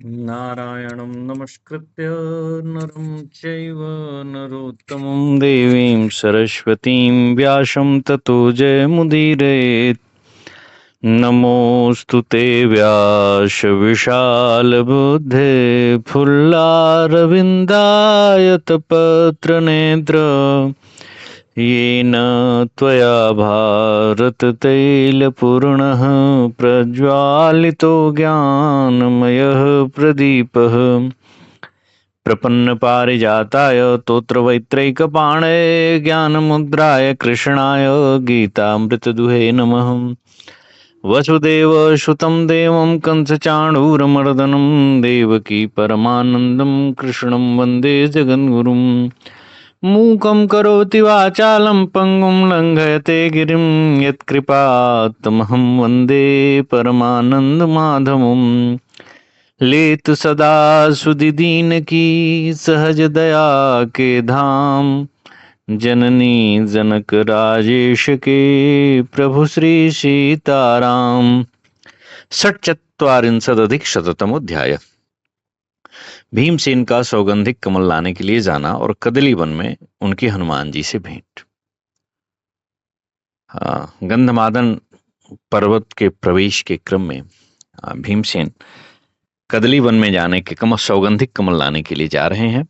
नारायणं नमस्कृत्य नरं चैव नरोत्तमं देवीं सरस्वतीं व्यासं ततो जयमुदीरयेत्। नमोऽस्तु ते व्यासविशालबुद्धे फुल्लारविन्दायतपत्रनेत्र येन त्वया भारततैलपूर्णः प्रज्वालितो ज्ञानमयः प्रदीपः प्रपन्नपारिजाताय तोत्रवैत्रैकपाणे ज्ञानमुद्राय कृष्णाय गीतामृतदुहे नमः। वसुदेवसुतं देवं कंसचाणूरमर्दनं देवकी परमानन्दं कृष्णं वन्दे जगद्गुरुम्। मूकं करोति वाचालं पङ्गुं लङ्घयते गिरिं यत्कृपातमहं वन्दे परमानन्दमाधवम्। लेतु सदा सुदीन की सहज दया के धाम, जननी जनक राजेश के प्रभु श्री सीताराम। षट्चत्वारिंशदधिक शततमोध्याय। भीमसेन का सौगंधिक कमल लाने के लिए जाना और कदली वन में उनकी हनुमान जी से भेंट। गंधमादन पर्वत के प्रवेश के क्रम में भीमसेन कदली वन में जाने के सौगंधिक कमल लाने के लिए जा रहे हैं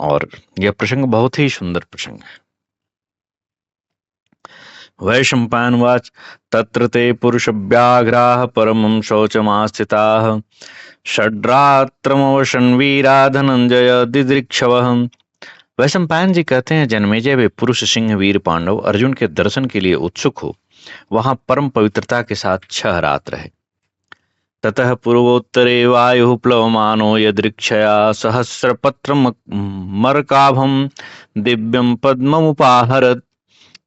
और यह प्रसंग बहुत ही सुंदर प्रसंग है। वैशंपायनवाच तत्र ते पुरुषव्याघ्राः परमं शौचमास्थिताः षड्रात्रमवशन वीरा धनंजय दिदृक्षवः। वैशंपायन जी कहते हैं, जन्मेजय वे पुरुष सिंह वीर पांडव अर्जुन के दर्शन के लिए उत्सुक हो वहां परम पवित्रता के साथ 6 रात रहे। ततः पूर्वोत्तरे वायु प्लवमानो यदृक्षया सहस्रपत्र मरकाभम दिव्यम पद्ममुपाहरत।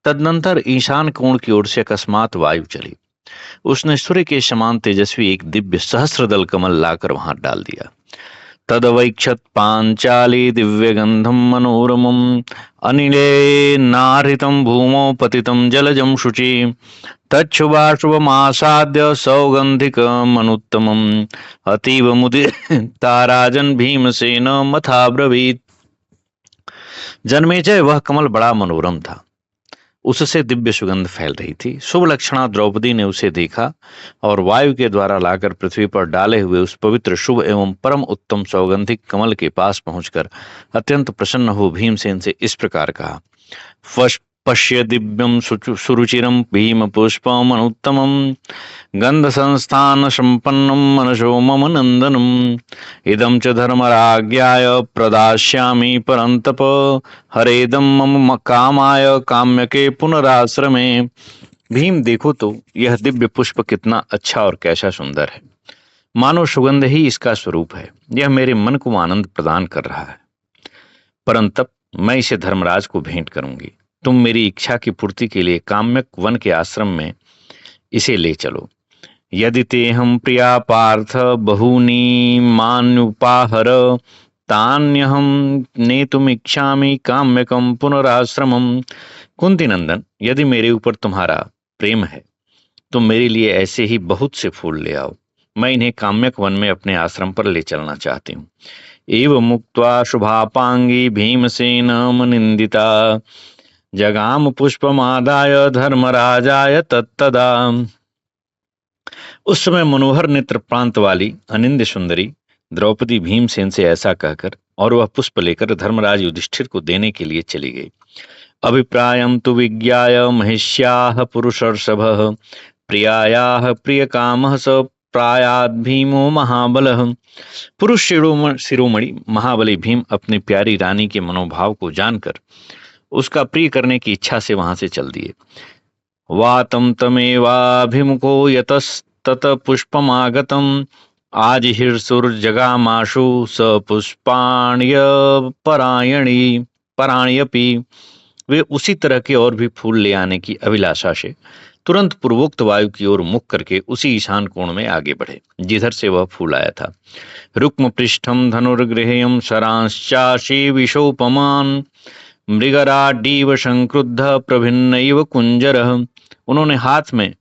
तदनंतर ईशान कोण की ओर से अकस्मात वायु चली, उसने सूर्य के समान तेजस्वी एक दिव्य सहस्रदल कमल लाकर वहां डाल दिया। तदवैक्षत पांचाली दिव्य गंधम मनोरमम अनिले नारितम भूमौ पतितम जलजम शुचि तच्छुभाशुभमासाद्य सौगंधिकमनुत्तमम् अतीव मुदिता राजन भीमसेन मथाब्रवीत। जन्मेजय वह कमल बड़ा मनोरम था, उससे दिव्य सुगंध फैल रही थी। शुभ लक्षणा द्रौपदी ने उसे देखा और वायु के द्वारा लाकर पृथ्वी पर डाले हुए उस पवित्र शुभ एवं परम उत्तम सौगंधिक कमल के पास पहुंचकर अत्यंत प्रसन्न हो भीमसेन से इस प्रकार कहा। पश्य दिव्यम सुरुचिरम भीम पुष्पम अनुत्तमम गंध संस्थान संपन्नम मनसो मम नंदनम इदम च धर्मराज्ञाय प्रदास्यामि परंतप हरेदम मम कामाय काम्यके पुनराश्रमे। भीम देखो तो यह दिव्य पुष्प कितना अच्छा और कैसा सुंदर है, मानो सुगंध ही इसका स्वरूप है। यह मेरे मन को आनंद प्रदान कर रहा है, परंतप मैं इसे धर्मराज को भेंट करूंगी। तुम मेरी इच्छा की पूर्ति के लिए काम्यक वन के आश्रम में इसे ले चलो। यदि ते हम प्रिया पार्थ बहूनि मान्युपाहर तान्यहम नेतुम इच्छामि काम्यकम पुनराश्रमम। कुंती नंदन, यदि मेरे ऊपर तुम्हारा प्रेम है तुम मेरे लिए ऐसे ही बहुत से फूल ले आओ, मैं इन्हें काम्यक वन में अपने आश्रम पर ले चलना चाहती हूँ। एवं मुक्त्वा शुभापांगी भीमसेन निंदिता जगाम पुष्पमादाय धर्मराजाय तत्तदा। उस समय मनोहर नेत्र प्रांत वाली अनिंद सुंदरी द्रौपदी भीमसेन से ऐसा कहकर और वह पुष्प लेकर धर्मराज युधिष्ठिर को देने के लिए चली गई। अभिप्रायम तु विज्ञाय महिष्याः पुरुषर्षभः प्रियायाः प्रियकामः स प्रायाद् भीमो महाबलः। पुरुष शिरोमणि महाबली भीम अपनी प्यारी रानी के मनोभाव को जानकर उसका प्रिय करने की इच्छा से वहां से चल दिए। वातम तमेवाभिमुखो यतस्तत पुष्पमागतम आज हिर्सुर्जगामाशु स पुष्पाण्य परायणयपि। वे उसी तरह के और भी फूल ले आने की अभिलाषा से तुरंत पूर्वोक्त वायु की ओर मुख करके उसी ईशान कोण में आगे बढ़े जिधर से वह फूल आया था। रुक्म पृष्ठम धनुर्गृहेयम शरांश्चाशी विशोपमान मृगराडीव संक्रुद्ध प्रभिन्नैव कुंजरः। उन्होंने हाथ में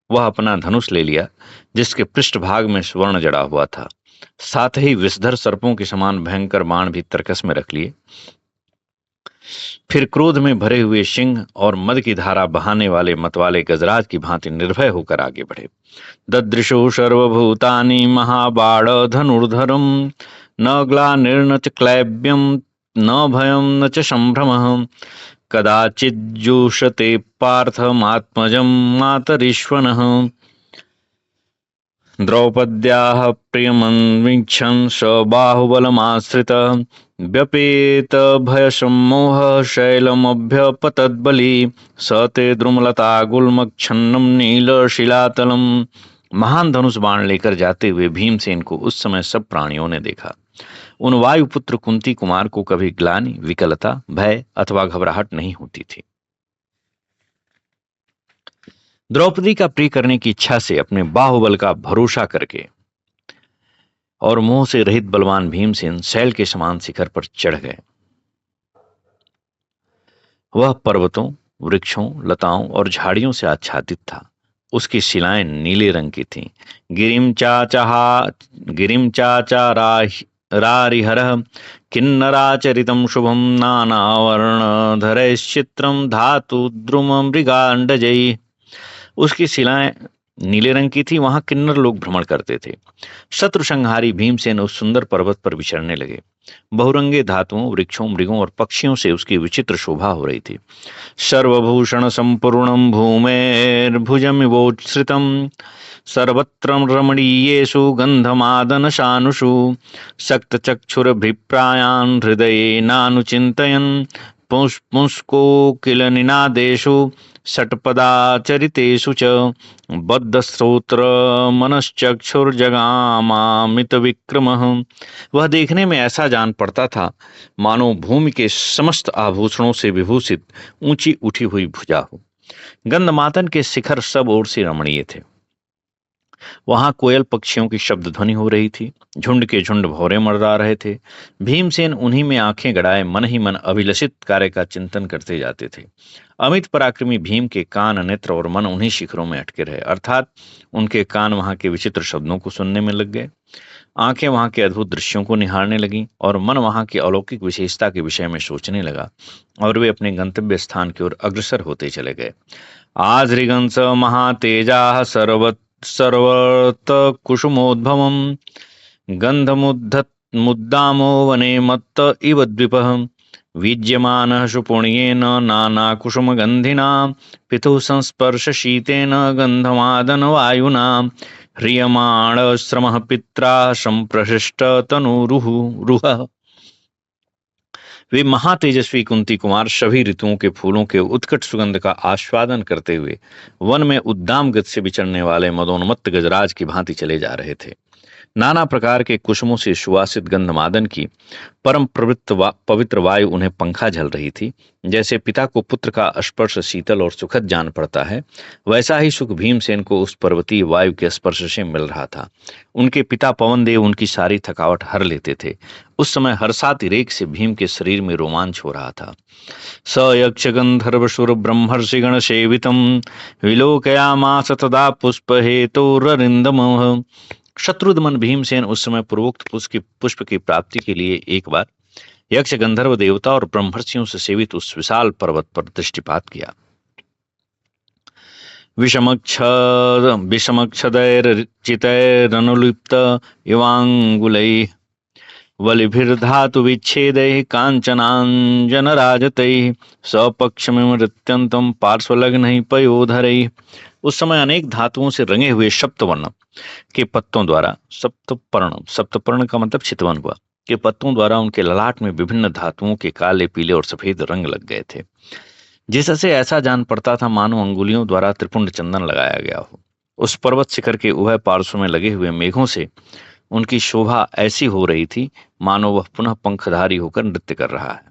वह अपना धनुष ले लिया जिसके पृष्ठभाग में स्वर्ण जड़ा हुआ था साथ ही विषधर सर्पों के समान भयंकर बाण भी तर्कस में रख लिए। फिर क्रोध में भरे हुए सिंह और मद की धारा बहाने वाले मतवाले गजराज की भांति निर्भय होकर आगे बढ़े। ददृशो सर्वभूतानि महाबाण धनुर्धरम न ग्लानिर्न च क्लैब्यम न भयम न च संभ्रमः कदाचिज्जूषते पार्थमात्मजं मातरीश्वनः। द्रौपद्याः प्रियमन्वीक्षन् स बाहुबलमाश्रितः व्यपेत भयसम्मोहः शैलमभ्यपतद्बली स ते द्रुमलता गुल्मच्छन्नं नीलशिलातलम्। महान धनुष बाण लेकर जाते हुए भीमसेन को उस समय सब प्राणियों ने देखा। उन वायुपुत्र कुंती कुमार को कभी ग्लानि, विकलता, भय अथवा घबराहट नहीं होती थी। द्रौपदी का प्रिय करने की इच्छा से अपने बाहुबल का भरोसा करके और मोह से रहित बलवान भीमसेन शैल के समान शिखर पर चढ़ गए। वह पर्वतों, वृक्षों, लताओं और झाड़ियों से आच्छादित था। उसकी शिलाएं नीले रंग की थीं। गिरिम चाचा रारिहरः किन्नराचरितं शुभं नानावर्णधरैश्चित्रं धातु द्रुम मृगांडजैः। उसकी शिलाएं नीले रंग की थी। वहां किन्नर लोग भ्रमण करते थे। शत्रु संहारी भीमसेन उस सुंदर पर्वत पर विचरने लगे। बहुरंगे धातुओं, वृक्षों, मृगों और पक्षियों से उसकी विचित्र शोभा हो रही थी। सर्वभूषण संपूर्णं भूमेर्भुजमिवोच्छ्रितं सर्वत्र रमणीयेषु गंधमादनशानुषु सक्तचक्षुरभिप्रायान् हृदये नानुचिन्तयन् पुंस्कोकिलनिनादेषु षट्पदाचरितेषु च बद्धश्रोत्र मनश्चक्षुर्जगामामित विक्रमः। वह देखने में ऐसा जान पड़ता था मानो भूमि के समस्त आभूषणों से विभूषित ऊंची उठी हुई भुजा हो। गंधमादन के शिखर सब ओर से रमणीय थे। वहां कोयल पक्षियों की शब्द ध्वनि हो रही थी। झुंड के झुंड भौरे मर्रा रहे थे। भीमसेन उन्हीं में आंखें गड़ाए मन ही मन अभिलषित कार्य का चिंतन करते जाते थे। अमित पराक्रमी भीम के कान, नेत्र और मन उन्हीं शिखरों में अटके रहे, अर्थात उनके कान वहां के विचित्र शब्दों को सुनने में लग गए, आंखें वहां के अद्भुत दृश्यों को निहारने लगी और मन वहां की अलौकिक विशेषता के विषय में सोचने लगा और वे अपने गंतव्य स्थान की ओर अग्रसर होते चले गए। आजृगंस महातेजा सर्वत कुसुमोद्भवम् गंधमुद्दामो वने मत्त इव द्विपः विज्यमानः सुपुण्येन नानाकुसुमगन्धिना पितुः संस्पर्श शीतेन गंधमादन वायुना ह्रियमाण श्रमः पित्रा संप्रशिष्ट तनुरुह। वे महातेजस्वी कुंती कुमार सभी ऋतुओं के फूलों के उत्कट सुगंध का आस्वादन करते हुए वन में उद्दाम गति से विचरने वाले मदोन्मत्त गजराज की भांति चले जा रहे थे। नाना प्रकार के कुसुमों से सुवासित गंधमादन की परम पवित्र वायु उन्हें पंखा झल रही थी। जैसे पिता को पुत्र का स्पर्श शीतल और सुखद जान पड़ता है, वैसा ही सुख भीमसेन को उस पर्वतीय वायु के स्पर्श से मिल रहा था। उनके पिता पवन देव उनकी सारी थकावट हर लेते थे। उस समय हर्षातिरेक से भीम के शरीर में रोमांच हो रहा था। स यक्ष गंधर्वसुर ब्रह्मर्षि गण सेवितम विलोकयामास तदा पुष्प हेतुररिंदमः। शत्रुघ्न भीमसेन उस समय पूर्वोक्त पुष्प की प्राप्ति के लिए एक बार यक्ष गंधर्व देवता और ब्रह्मर्षियों से सेवित उस विशाल पर्वत पर दृष्टिपात किया। विषमक्षदैर्चितैरनुलिप्त इवांगुलैः वलिभिर्धातु विच्छेदैः कांचनांजनराजतैः सपक्षमिमृत्यन्तं पार्श्वलग्नैः पयोधरैः। उस समय अनेक धातुओं से रंगे हुए सप्तवर्ण के पत्तों द्वारा, सप्तपर्ण का मतलब चितवन हुआ, के पत्तों द्वारा उनके ललाट में विभिन्न धातुओं के काले, पीले और सफेद रंग लग गए थे, जिससे ऐसा जान पड़ता था मानो अंगुलियों द्वारा त्रिपुंड चंदन लगाया गया हो। उस पर्वत शिखर के उभय पार्श्व में लगे हुए मेघों से उनकी शोभा ऐसी हो रही थी मानो वह पुनः पंखधारी होकर नृत्य कर रहा है।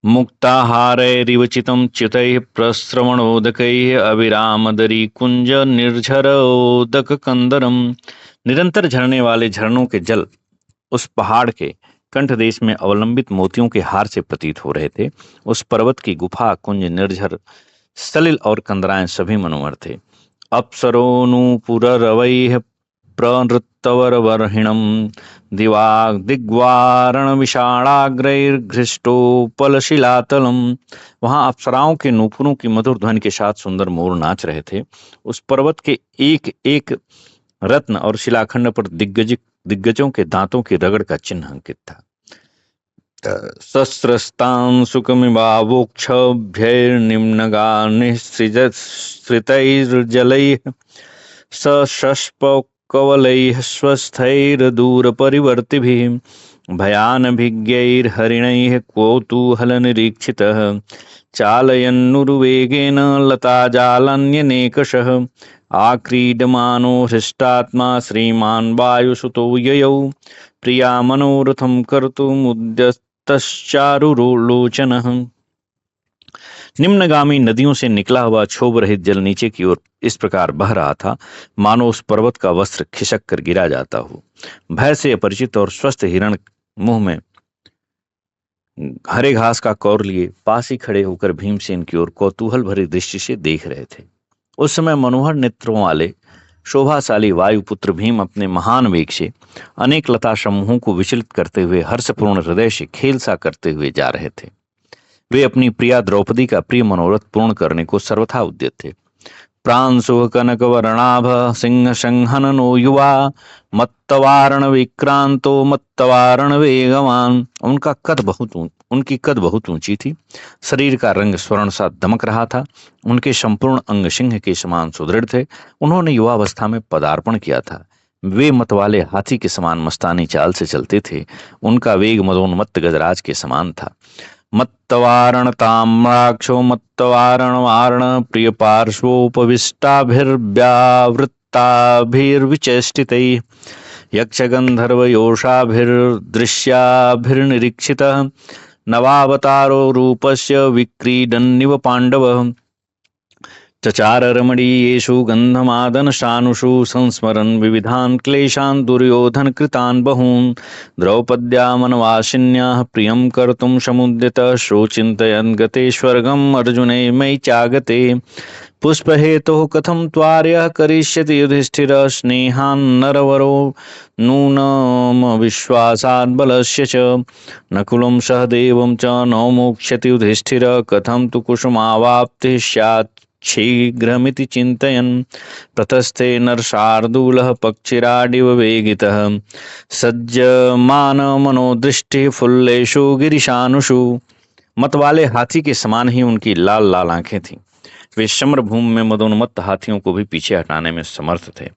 मुक्ताहारैरिवचितं च्युतैः प्रस्रवणोदकैः अविरामदरी कुंज निर्झरोदक कंदरम। निरंतर झरने वाले झरनों के जल उस पहाड़ के कंठ देश में अवलंबित मोतियों के हार से प्रतीत हो रहे थे। उस पर्वत की गुफा, कुंज, निर्झर, सलिल और कंदराएं सभी मनोहर थे। अप्सरोऽनुपुररवैः प्रनृत्तवरवर्हिणं दिवाग्दिग्वारणविशालाग्रैर्घृष्टोपलशिलातलम। वहां अप्सराओं के नूपुरों की मधुर ध्वनि के साथ सुंदर मोर नाच रहे थे। उस पर्वत के एक एक रत्न और शिलाखंड पर दिग्गजों के दांतों की रगड़ का चिन्ह अंकित था। सस्रस्तां सुखमिवावोक्षभ्यैर्निम्नगा निःसृतैर्जलैः सशष्पकवलैः स्वस्थैर्दूरपरिवर्तिभिः भयानभिज्ञैर्हरिणैः कौतूहलनिरीक्षितः चालयन्नुरुवेगेन लताजालन्यनेकषः आक्रीडमानो हृष्टात्मा श्रीमान् वायुसुतो ययौ प्रिया मनोरथं कर्तुमुद्यतश्चारुलोचनः। निम्नगामी नदियों से निकला हुआ क्षोभ रहित जल नीचे की ओर इस प्रकार बह रहा था मानो उस पर्वत का वस्त्र खिसक कर गिरा जाता हो। भय से अपरिचित और स्वस्थ हिरण मुंह में हरे घास का कौर लिए पास ही खड़े होकर भीमसेन की ओर कौतूहल भरी दृष्टि से देख रहे थे। उस समय मनोहर नेत्रों वाले शोभाशाली वायुपुत्र भीम अपने महान वेग से अनेक लता समूहों को विचलित करते हुए हर्षपूर्ण हृदय से खेल सा करते हुए जा रहे थे। वे अपनी प्रिया द्रौपदी का प्रिय मनोरथ पूर्ण करने को सर्वथा उद्यत थे। प्रांशु कनक वर्णाभ सिंह संहननो युवा मत्तवारण विक्रांतो मत्तवारण वेगवान। उनकी कद बहुत ऊंची थी। शरीर का रंग स्वर्ण सा दमक रहा था। उनके संपूर्ण अंग सिंह के समान सुदृढ़ थे। उन्होंने युवावस्था में पदार्पण किया था। वे मतवाले हाथी के समान मस्तानी चाल से चलते थे। उनका वेग मदोन्मत्त गजराज के समान था। मत्तवारण ताम्राक्षो मत्तवारण वारण प्रिय पार्श्वोपविष्टाभिर्व्यावृत्ताभिर्विचेष्टितैः यक्षगन्धर्वयोषाभिर्दृश्याभिर्निरीक्षितः नवावतारो रूपस्य विक्रीडन्निव पाण्डवः चचार रमणीयेषु गन्धमादन शानुषु संस्मरन् विविधान् क्लेशान् दुर्योधन कृतान् बहून् द्रौपद्या मनवासिन्याः प्रियं कर्तुं समुद्यतः शोचिन्तयन् गते स्वर्गम् अर्जुने मयि चागते पुष्पहेतोः कथं त्वार्यः करिष्यति युधिष्ठिर स्नेहान्नरवरो नूनमविश्वासात् बलस्य च नकुलं सहदेवं च न मोक्ष्यति युधिष्ठिर कथं तु कुसुमावाप्तिः स्यात् शीघ्रमिति चिन्तयन् प्रतस्थे नरशार्दूलः पक्षिराडिव वेगितः सज्जमानमनोदृष्टिः फुल्लेषु गिरिशानुषु। मतवाले हाथी के समान ही उनकी लाल लाल आंखें थीं। वे समरभूमि में मदोन्मत्त हाथियों को भी पीछे हटाने में समर्थ थे।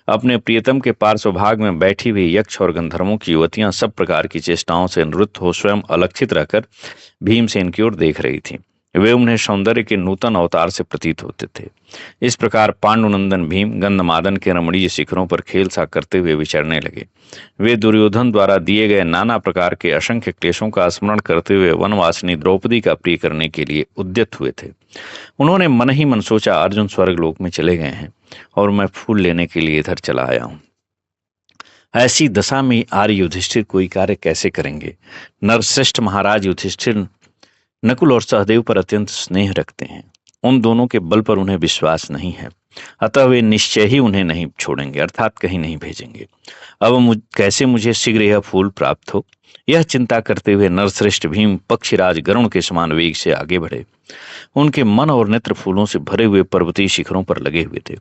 अपने प्रियतम के पार्श्व भाग में बैठी हुई यक्ष और गंधर्वों की युवतियां सब प्रकार की चेष्टाओं से निवृत्त हो स्वयं अलक्षित रहकर भीमसेन की ओर देख रही थीं। वे उन्हें सौंदर्य के नूतन अवतार से प्रतीत होते थे। इस प्रकार पांडुनंदन भीम गंधमादन के रमणीय शिखरों पर खेल सा करते हुए विचरने लगे। वे दुर्योधन द्वारा दिए गए नाना प्रकार के असंख्य क्लेशों का स्मरण करते हुए वनवासिनी द्रौपदी का प्रिय करने के लिए उद्यत हुए थे। उन्होंने मन ही मन सोचा, अर्जुन स्वर्गलोक में चले गए हैं और मैं फूल लेने के लिए इधर चला आया हूं। ऐसी दशा में आर्य युधिष्ठिर कोई कार्य कैसे करेंगे? नरश्रेष्ठ महाराज युधिष्ठिर नकुल और सहदेव पर अत्यंत स्नेह रखते हैं। उन दोनों के बल पर उन्हें विश्वास नहीं है, अतः वे निश्चय ही उन्हें नहीं छोड़ेंगे, अर्थात कहीं नहीं भेजेंगे। अब कैसे मुझे शीघ्र यह फूल प्राप्त हो, यह चिंता करते हुए नरश्रेष्ठ भीम पक्षीराज गरुण के समान वेग से आगे बढ़े। उनके मन और नेत्र फूलों से भरे हुए पर्वतीय शिखरों पर लगे हुए थे।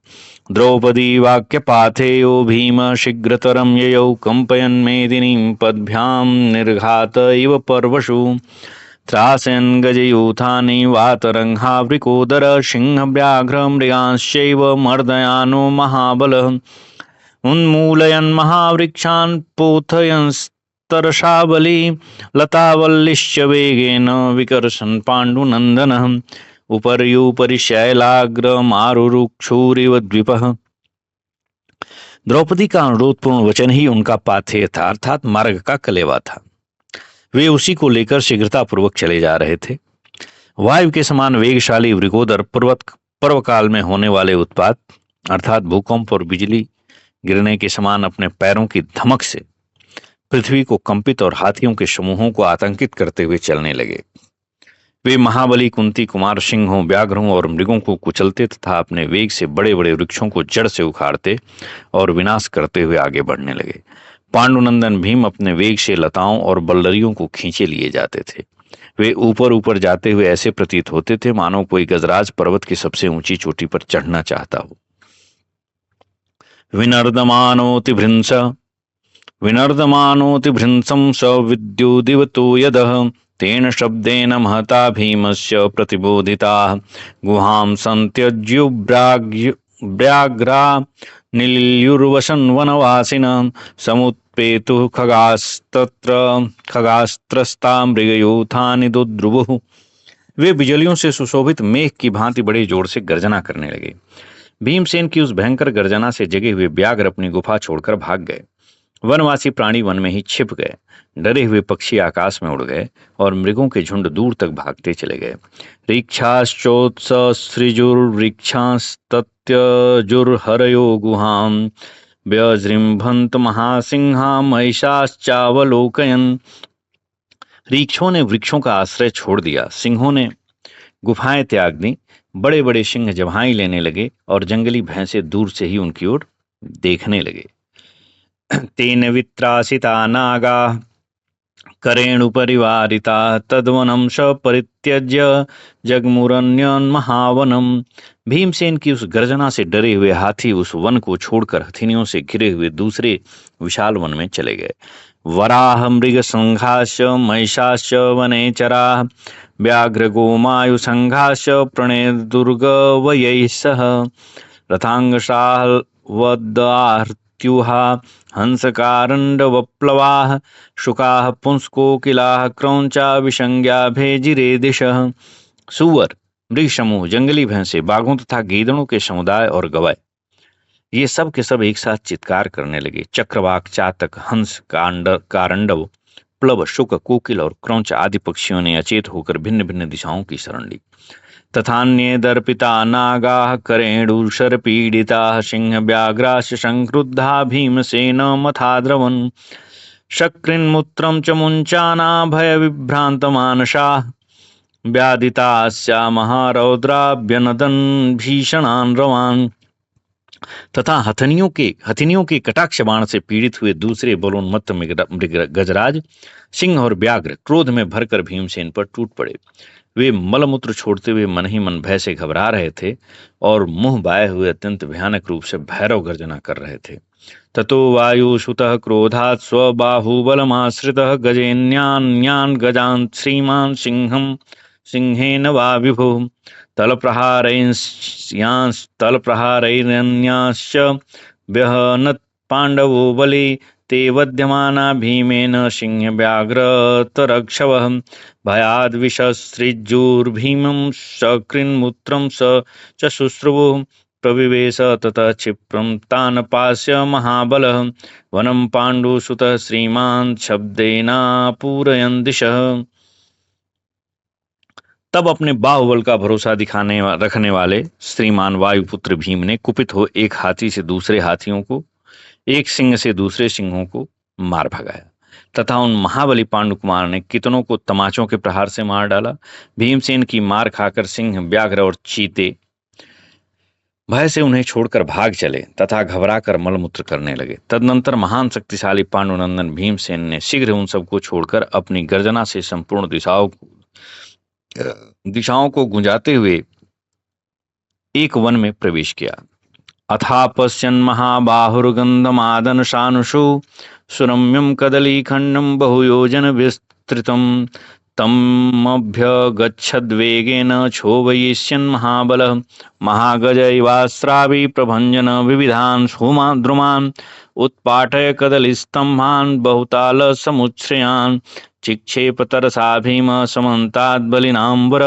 द्रौपदी वाक्य पाथेयो भीम शीघ्रतरम ययौ कंपयन् मेदिनीं पद्भ्यां निर्घात इव पर्वशु त्रासयन् गजयूथानि वातरंहावृकोदर सिंहव्याघ्र मृगांश्चैव मर्दयानो महाबलः उन्मूलयन् महावृक्षान् पोथयंस्तरसा बली लतावल्लिश्च वेगेन विकर्षन् पाण्डुनन्दनः उपर्युपरि शैलाग्रमारुरुक्षुरिव द्विपः। द्रौपदी का अनुरोधपूर्ण वचन ही उनका पाथेय था, अर्थात मार्ग का कलेवा था। वे उसी को लेकर शीघ्रतापूर्वक चले जा रहे थे। वायु के समान वेगशाली वृकोदर पर्वकाल में होने वाले उत्पात अर्थात भूकंप और बिजली गिरने के समान अपने पैरों की धमक से पृथ्वी को कंपित और हाथियों के समूहों को आतंकित करते हुए चलने लगे। वे महाबली कुंती कुमार सिंहों, व्याघ्रों और मृगों को कुचलते तथा अपने वेग से बड़े बड़े वृक्षों को जड़ से उखाड़ते और विनाश करते हुए आगे बढ़ने लगे। पांडुनंदन भीम अपने वेग से लताओं और बल्लरियों को खींचे लिए जाते थे। वे ऊपर ऊपर जाते हुए ऐसे प्रतीत होते थे मानो कोई गजराज पर्वत की सबसे ऊंची चोटी पर चढ़ना चाहता हो। विनर्दमानोति भृंस विनर्दमानोति भृंसं स विद्युदिवतो यदः तेन शब्देन महता भीमस्य प्रतिबोधिताः गुहां सन्त्यज्युव्राग्रा निल्युर्वसन् वनवासिनः समुत्पेतुः खगास्त्रस्ता मृगयूथानि दुद्रुवुः। वे बिजलियों से सुशोभित मेघ की भांति बड़े जोर से गर्जना करने लगे। भीमसेन की उस भयंकर गर्जना से जगे हुए व्याघ्र अपनी गुफा छोड़कर भाग गए। वनवासी प्राणी वन में ही छिप गए। डरे हुए पक्षी आकाश में उड़ गए और मृगों के झुंड दूर तक भागते चले गए। ऋक्षाश्चोत्सृजुर्वृक्षास्तत्यजुर्हरयो गुहां व्यजृंभन्त महासिंहा महिषाश्चावलोकयन्। रीक्षों ने वृक्षों का आश्रय छोड़ दिया, सिंहों ने गुफाएं त्याग दी। बड़े बड़े सिंह जम्हाई लेने लगे और जंगली भैंसे दूर से ही उनकी ओर देखने लगे। तेन वित्रासिता नागा करेणु परिवारिता तद्वनं स परित्यज्य जगमुरन्यन्महावनम। भीमसेन की उस गर्जना से डरे हुए हाथी उस वन को छोड़कर हथिनियों से घिरे हुए दूसरे विशाल वन में चले गए। वराह मृग संघाश्च महिषाश्च वनेचराः व्याघ्र गोमायु संघाश्च प्रणेदुर्गवयैः सह रथांगशाल्वदार्त्युहा हंसकारण्डवप्लवाः शुकाः पुंस्कोकिलाः क्रौंचा विसंज्ञा भेजिरे दिशः। सुअर, मृग समूह, जंगली भैंसे, बाघों तथा गीदड़ों के समुदाय और गवाय, ये सब के सब एक साथ चित्कार करने लगे। चक्रवाक, चातक, हंस, कारंडव, प्लव, शुक, कोकिल और क्रौंच आदि पक्षियों ने अचेत होकर भिन्न भिन्न दिशाओं की शरण ली। तथान्ये दर्पिता नागाः करेणुशर पीडिताः सिंह व्याघ्राश्च संक्रुद्धा भीमसेन मथाद्रवन् शक्रिन्मूत्रं च मुञ्चाना भय विभ्रांत मानसाः व्यादितास्या महारौद्राभ्यनदन् भीषणान् रवान्। तथा हथिनियों के कटाक्ष बाण से पीड़ित हुए दूसरे बलोन्मत्त मृग गजराज, सिंह और व्याघ्र क्रोध में भरकर भीमसेन पर टूट पड़े। वे मलमूत्र छोड़ते हुए मन ही मन भय से घबरा रहे थे और मुंह बाए हुए अत्यंत भयानक रूप से भैरव गर्जना कर रहे थे। ततो वायुसुतः क्रोधात् स्वबाहुबलमाश्रितः गजेन्यान् गजान् श्रीमान् सिंहेन वा विभुः तलप्रहारैरन्याश्च व्यहनत् पाण्डवो बले ते वध्यमाना भीमेन सिंह व्याघ्रतरक्षवः भयाद् विससृजुर्भीमं सकृन्मूत्रं स च शुश्रुवुः प्रविवेश ततः क्षिप्रं तान् पास्य महाबलः वनं पाण्डुसुतः श्रीमान् शब्देनापूरयन् दिशः। तब अपने बाहुबल का भरोसा रखने वाले श्रीमान वायुपुत्र भीम ने कुपित हो एक हाथी से दूसरे हाथियों को, एक सिंह से दूसरे सिंहों को मार भगाया तथा उन महाबली पांडुकुमार ने कितनों को तमाचों के प्रहार से मार डाला। भीमसेन की मार खाकर सिंह, व्याघ्र और चीते भय से उन्हें छोड़कर भाग चले तथा घबरा कर मलमूत्र करने लगे। तदनंतर महान शक्तिशाली पांडुनंदन भीमसेन ने शीघ्र उन सबको छोड़कर अपनी गर्जना से संपूर्ण दिशाओं को गुंजाते हुए एक वन में प्रवेश किया। अथा पश्यन् महाबाहुर्गन्धमादन शानुषु सुरम्यं कदलीखण्डं बहुयोजन विस्तृतं तमभ्यगच्छद्वेगेन क्षोभयिष्यन् महाबलः महागजैवास्रावि प्रभञ्जन विविधान् द्रुमान् उत्पाटय कदलीस्तम्भान् बहुतालसमुच्छ्रयान् चिक्षेपतरसा भीम समन्ताद् बलिनाम्बर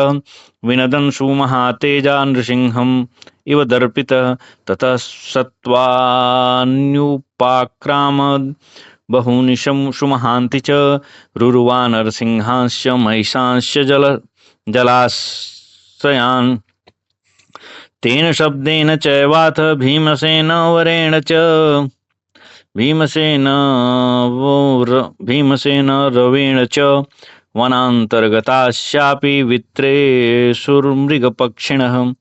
विनदन् सुमहातेजा नृसिंहम् इव दर्पितः ततः सत्त्वान्युपाक्राम बहूनि सुमहान्ति च रुरुवा नरसिंहांश्च महिषांश्च जलाशयान् तेन शब्देन चैवाथ भीमसेन रवेण च वनांतर्गताश्चापि वित्रेशुर्मृगपक्षिणः।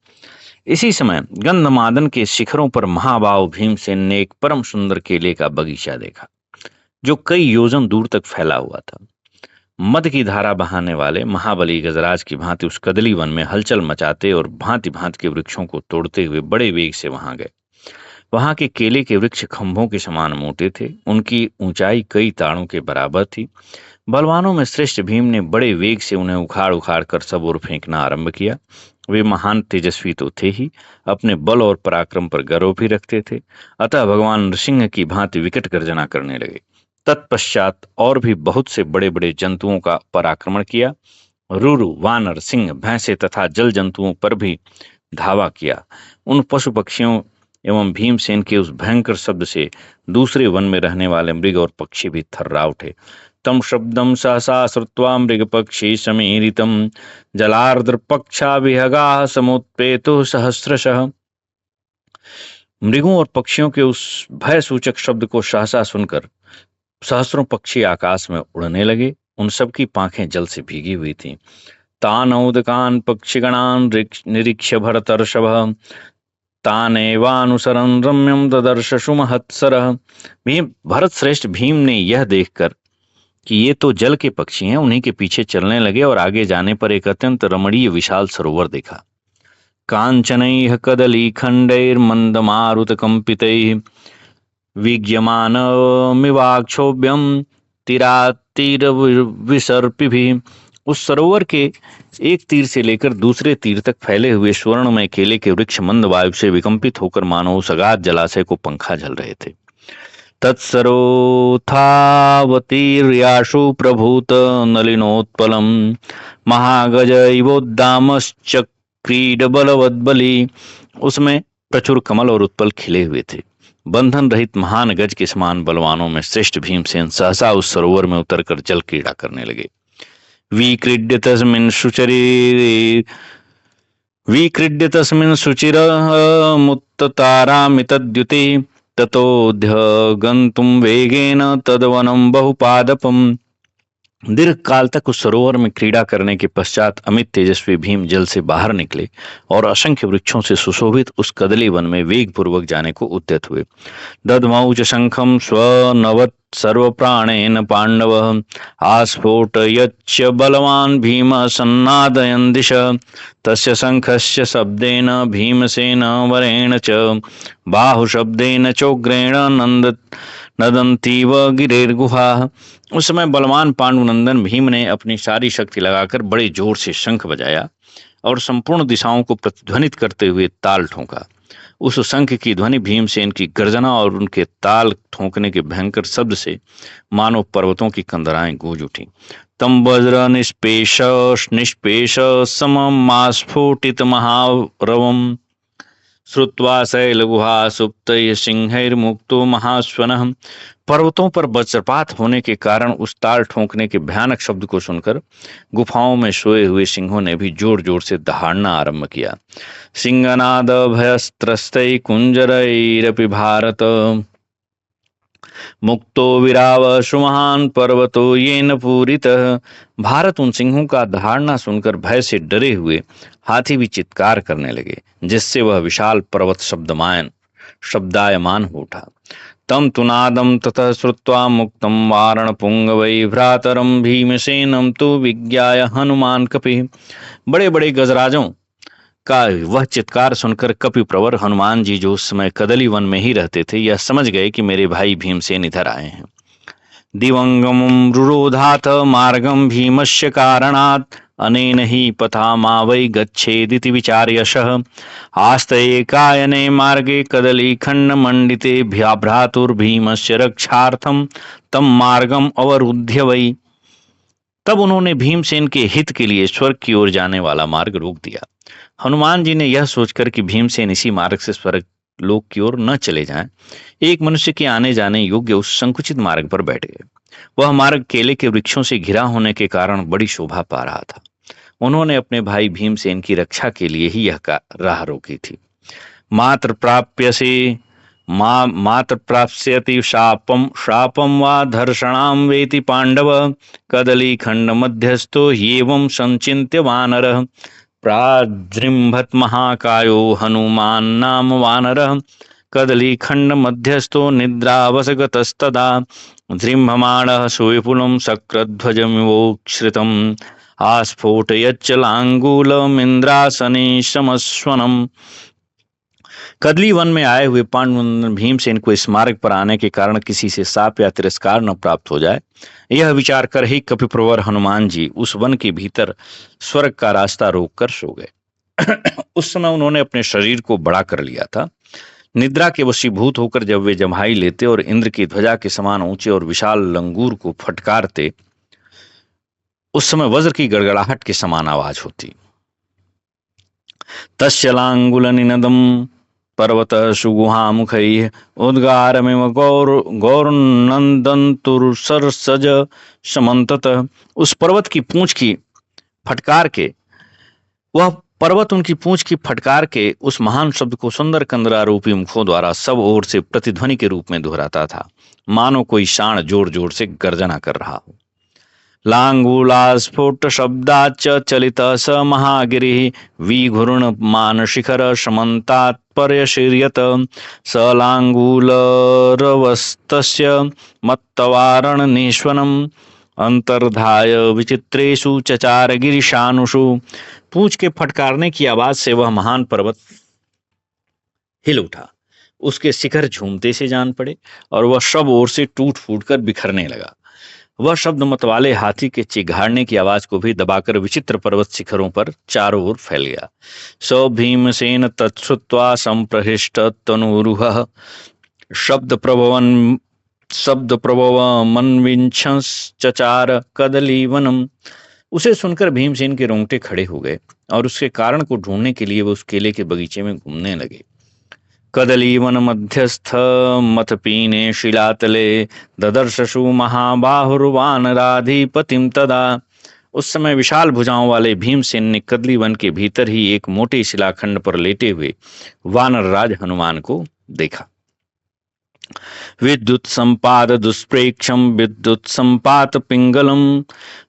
इसी समय गंधमादन के शिखरों पर महाबाहु भीमसेन ने एक परम सुंदर केले का बगीचा देखा, जो कई योजन दूर तक फैला हुआ था। मद की धारा बहाने वाले महाबली गजराज की भांति उस कदली वन में हलचल मचाते और भांति भांति के वृक्षों को तोड़ते हुए बड़े वेग से वहां गए। वहां के केले के वृक्ष खंभों के समान मोटे थे, उनकी ऊंचाई कई ताड़ों के बराबर थी। बलवानों में श्रेष्ठ भीम ने बड़े वेग से उन्हें उखाड़ उखाड़ कर सब ओर फेंकना आरंभ किया। वे महान तेजस्वी तो थे ही, अपने बल और पराक्रम पर गर्व भी रखते थे। अतः भगवान नृसिंह की भांति विकट गर्जना करने लगे। तत्पश्चात और भी बहुत से बड़े बड़े जंतुओं का पराक्रमण किया। रुरु, वानर, सिंह, भैंसे तथा जल जंतुओं पर भी धावा किया। उन पशु पक्षियों एवं भीमसेन के उस भयंकर शब्द से दूसरे वन में रहने वाले मृग और पक्षी भी थर्रा उठे। तम शब्दम सहसा श्रुत्वा मृग पक्षी समीरितम जलार्द्र पक्षा विहगा समुत्पेतु सहस्रशः। मृगों और पक्षियों के उस भय सूचक शब्द को सहसा सुनकर सहस्रों पक्षी आकाश में उड़ने लगे। उन सबकी पांखें जल से भीगी हुई थीं। तानौदकान पक्षिगणान निरीक्ष्य भरतर्षभ तानेवानुसरन् रम्यम ददर्शशु महत्सरः। भरत श्रेष्ठ भीम ने यह देखकर कि ये तो जल के पक्षी हैं, उन्हीं के पीछे चलने लगे और आगे जाने पर एक अत्यंत रमणीय विशाल सरोवर देखा। कांचनैः कदलीखण्डैर्मन्दमारुतकम्पितैः विज्ञमानमिवाक्षोभ्यं तीरातीरविसर्पिभिः। उस सरोवर के एक तीर से लेकर दूसरे तीर तक फैले हुए स्वर्णमय केले के वृक्ष मंद वायु से विकंपित होकर मानो उस अगाध जलाशय को पंखा झल रहे थे। तत्सरोथावतीर्याशु प्रभूत नलिनोत्पलम महागज इवोद्दामश्चक्रीड बलवद्बली। उसमें प्रचुर कमल और उत्पल खिले हुए थे। बंधन रहित महान गज के समान बलवानों में श्रेष्ठ भीमसेन सहसा उस सरोवर में उतरकर जल क्रीड़ा करने लगे। विक्रीड्य तस्मिन् शुचिरः मुत्ततारामितद्युते ततोऽध्य गन्तुं वेगेन तद्वनं बहुपादपम्। दीर्घ काल तक उस सरोवर में क्रीड़ा करने के पश्चात अमित तेजस्वी भीम जल से बाहर निकले और असंख्य वृक्षों से सुशोभित उस कदली वन में वेग पूर्वक जाने को उद्यत हुए। दद्मौ च शंखं स्वनवत् सर्व प्राणेन पांडव आस्फोटयच्च बलवान भीम सन्नादयन् दिश तस्य शंखस्य शब्देन भीमसेन वरेण च बाहुशब्देन चोग्रेण नदन्तीव गिरेर्गुहा। उस समय बलवान पांडुनंदन भीम ने अपनी सारी शक्ति लगाकर बड़े जोर से शंख बजाया और संपूर्ण दिशाओं को प्रतिध्वनित करते हुए ताल ठोंका। उस शंख की ध्वनि भीमसेन की गर्जना और उनके ताल ठोंकने के भयंकर शब्द से मानो पर्वतों की कंदराएं गूंज उठी। तम वज्र निष्पेश सममास्फुटित महारवम श्रुत्वा शैलगुहा सुप्तैः सिंहैर्मुक्तो महाश्वनः। पर्वतों पर वज्रपात होने के कारण उस ताल ठोंकने के भयानक शब्द को सुनकर गुफाओं में सोए हुए सिंहों ने भी जोर जोर से दहाड़ना आरंभ किया। सिंहनाद भयस्त्रस्तै कुंजरैरपि भारत मुक्तो विराव सुमहान पर्वतो येन पूरितः। भारत उन सिंहों का दहाड़ना सुनकर भय से डरे हुए हाथी भी चित्कार करने लगे, जिससे वह विशाल पर्वत शब्दायमान हो उठा। तम तुनादम ततः श्रुत्वा मुक्तम वारण पुंगवै भ्रातरम भीमसेनम तु विज्ञाय हनुमान कपिः। बड़े बड़े गजराजों का वह चित्कार सुनकर कपि प्रवर हनुमान जी, जो उस समय कदली वन में ही रहते थे, यह समझ गए कि मेरे भाई भीमसेन इधर आए हैं। दिवंगमं रुरोधाथ मार्गम भीमस्य कारणात् अनेन ही पथा मा वै गच्छेदिति विचार्यशः आस्ते कायने मार्गे कदली खंड मंडिते भ्रातुर्भीमस्य रक्षार्थम तम मार्गम अवरुध्य वै। तब उन्होंने भीमसेन के हित के लिए स्वर्ग की ओर जाने वाला मार्ग रोक दिया। हनुमान जी ने यह सोचकर कि भीमसेन इसी मार्ग से स्वर्ग लोक की ओर न चले जाएं, एक मनुष्य के आने जाने योग्य उस संकुचित मार्ग पर बैठ गए। वह मार्ग केले के वृक्षों से घिरा होने के कारण बड़ी शोभा पा रहा था। उन्होंने अपने भाई भीमसेन की रक्षा के लिए ही यह राह रोकी थी। मात्र प्राप्य से मात्र प्राप्स्यति शापम शापम वा धर्षणाम वेति पांडव कदली खंड मध्यस्थो एवं संचिन्त्य वानरः प्राजृंभत महाकायो हनुमान नाम वानरः कदली खंड मध्यस्थो निद्रावसगतस्तदा जृंभमाणः सुविपुलं शक्रध्वजमिवोच्छ्रितम् आस्फोटयच्चलांगूलमिन्द्रासने समस्वनम्। कदली वन में आए हुए पांडु भीमसेन को इस मार्ग पर आने के कारण किसी से शाप या तिरस्कार न प्राप्त हो जाए, यह विचार कर ही कपिप्रवर हनुमान जी उस वन के भीतर स्वर्ग का रास्ता रोककर सो गए। उस समय उन्होंने अपने शरीर को बड़ा कर लिया था। निद्रा के वशीभूत होकर जब वे जम्हाई लेते और इंद्र की ध्वजा के समान ऊंचे और विशाल लंगूर को फटकारते, उस समय वज्र की गड़गड़ाहट के समान आवाज होती। तस्य लांगुल निनदम पर्वत सुगुहा मुखैः उद्गारमिव गौरनंदन्तुरसरसज समन्ततः। उस पर्वत की पूंछ की फटकार के वह पर्वत उनकी पूंछ की फटकार के उस महान शब्द को सुंदर कंदरारूपी मुखों द्वारा सब ओर से प्रतिध्वनि के रूप में दोहराता था, मानो कोई शाण जोर जोर से गर्जना कर रहा हो। लांगूलास्फुट शब्दाच्च चलित स महागिरिः विघूर्णमान शिखर समन्तात्पर्यशीर्यत स लांगूलरवस्तस्य मत्तवारण निष्वनम् अंतर्धाय विचित्रेषु चचार गिरिशानुषु। पूंछ के फटकारने की आवाज से वह महान पर्वत हिल उठा, उसके शिखर झूमते से जान पड़े और वह सब ओर से टूट फूट कर बिखरने लगा। वह शब्द मतवाले हाथी के चिघाड़ने की आवाज को भी दबाकर विचित्र पर्वत शिखरों पर चारों ओर फैल गया। सो भीमसेन तत्श्रुत्वा संप्रहिष्ट तनुरुह शब्द प्रभव मनविंछंश्चचार कदलीवनम। उसे सुनकर भीमसेन के रोंगटे खड़े हो गए और उसके कारण को ढूंढने के लिए वो उस केले के बगीचे में घूमने लगे। कदलीवन मध्यस्थ मथपीने शिलातले ददर्शसु महाबाहुर्वानराधिपतिम तदा। उस समय विशाल भुजाओं वाले भीमसेन ने कदली वन के भीतर ही एक मोटे शिलाखंड पर लेटे हुए वानर राज हनुमान को देखा। विद्युत संपात दुष्प्रेक्षम विद्युत संपात पिंगलम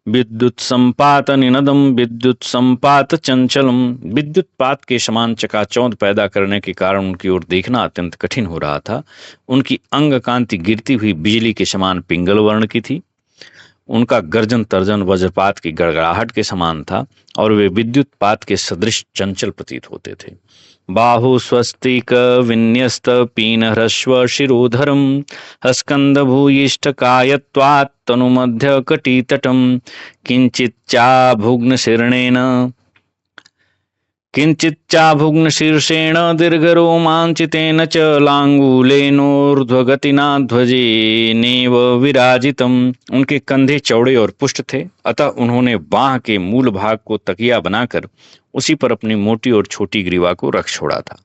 विद्युत संपात निनदम विद्युत संपात चंचलम। विद्युत पात के समान चकाचौंध पैदा करने के कारण उनकी ओर देखना अत्यंत कठिन हो रहा था। उनकी अंग कांति गिरती हुई बिजली के समान पिंगल वर्ण की थी। उनका गर्जन तर्जन वज्रपात की गड़गड़ाहट के समान था और वे विद्युत पात के सदृश चंचल प्रतीत होते थे। बाहु स्वस्तिक विन्यस्त पीन ह्रस्व शिरोधरम हस्कंद भूयिष्ठ कायत्वात् तनु मध्य कटितटम किंचिच्चाभुग्न शीर्षेण दीर्घरोमांचितेन च लांगूलेनोर्ध्वगतिना ध्वजेनेव विराजितम। उनके कंधे चौड़े और पुष्ट थे, अतः उन्होंने बाह के मूल भाग को तकिया बनाकर उसी पर अपनी मोटी और छोटी ग्रीवा को रख छोड़ा था